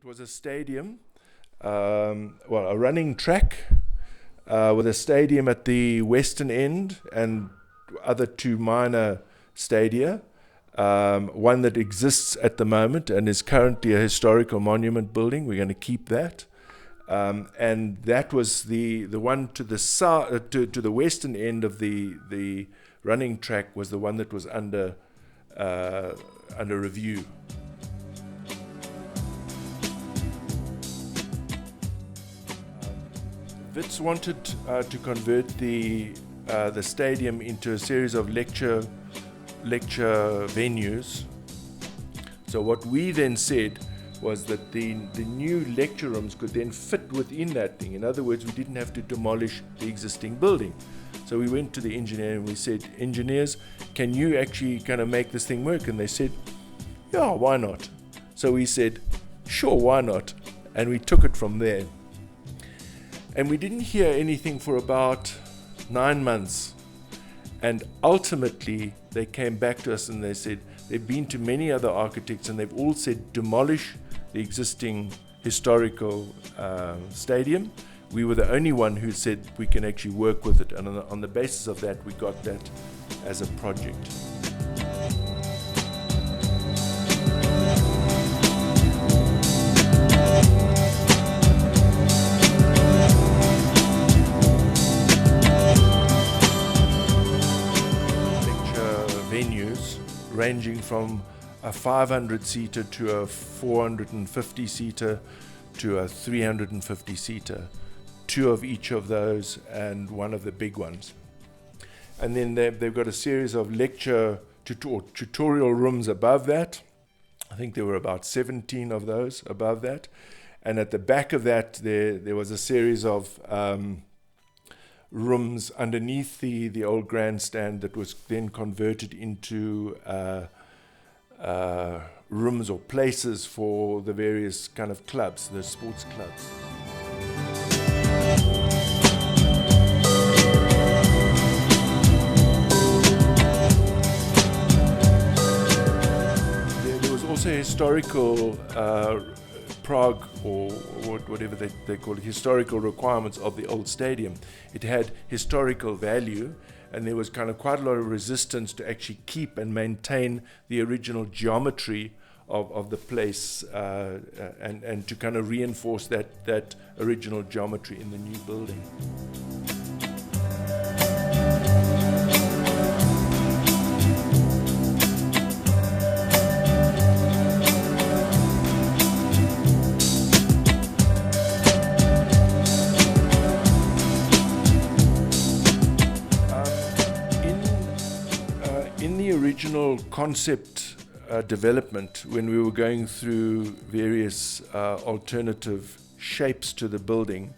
It was a stadium, a running track with a stadium at the western end and other two minor stadia. One that exists at the moment and is currently a historical monument building. We're going to keep that. And that was the one to the south, to the western end of the running track was the one that was under review. Wits wanted to convert the stadium into a series of lecture venues. So what we then said was that the new lecture rooms could then fit within that thing. In other words, we didn't have to demolish the existing building. So we went to the engineer and we said, engineers, can you actually kind of make this thing work? And they said, yeah, why not? So we said, sure, why not? And we took it from there. And we didn't hear anything for about 9 months. And ultimately, they came back to us and they said, they've been to many other architects and they've all said, demolish the existing historical stadium. We were the only one who said we can actually work with it. And on the basis of that, we got that as a project. Venues ranging from a 500-seater to a 450-seater to a 350-seater, 2 of each of those and one of the big ones. And then they've got a series of lecture tutorial rooms above that. I think there were about 17 of those above that. And at the back of that, there was a series of rooms underneath the old grandstand that was then converted into rooms or places for the various kind of clubs, the sports clubs. There was also historical Prague or whatever they call it, historical requirements of the old stadium. It had historical value, and there was kind of quite a lot of resistance to actually keep and maintain the original geometry of the place and to kind of reinforce that original geometry in the new building. In the original concept development, when we were going through various alternative shapes to the building,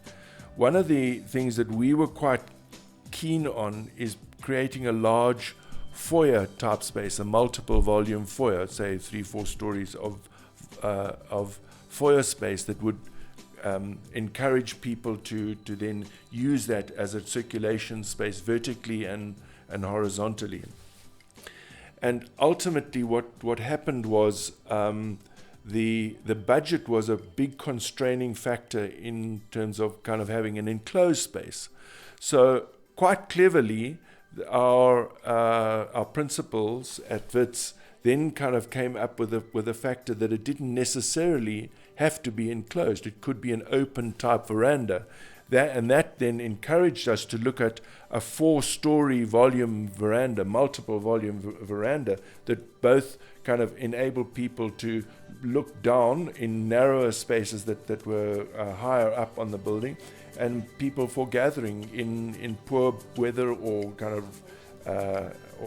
one of the things that we were quite keen on is creating a large foyer type space, a multiple volume foyer, say 3-4 stories of foyer space that would encourage people to then use that as a circulation space vertically and horizontally. And ultimately what happened was the budget was a big constraining factor in terms of kind of having an enclosed space. So quite cleverly, our principals at Wits then kind of came up with a factor that it didn't necessarily have to be enclosed. It could be an open type veranda. That then encouraged us to look at a 4-story volume veranda, multiple volume veranda, that both kind of enable people to look down in narrower spaces that were higher up on the building, and people for gathering in poor weather or kind of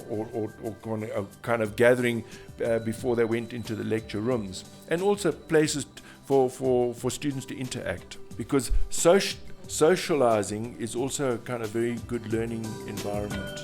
or kind of gathering before they went into the lecture rooms, and also places for students to interact, because socializing is also a kind of very good learning environment.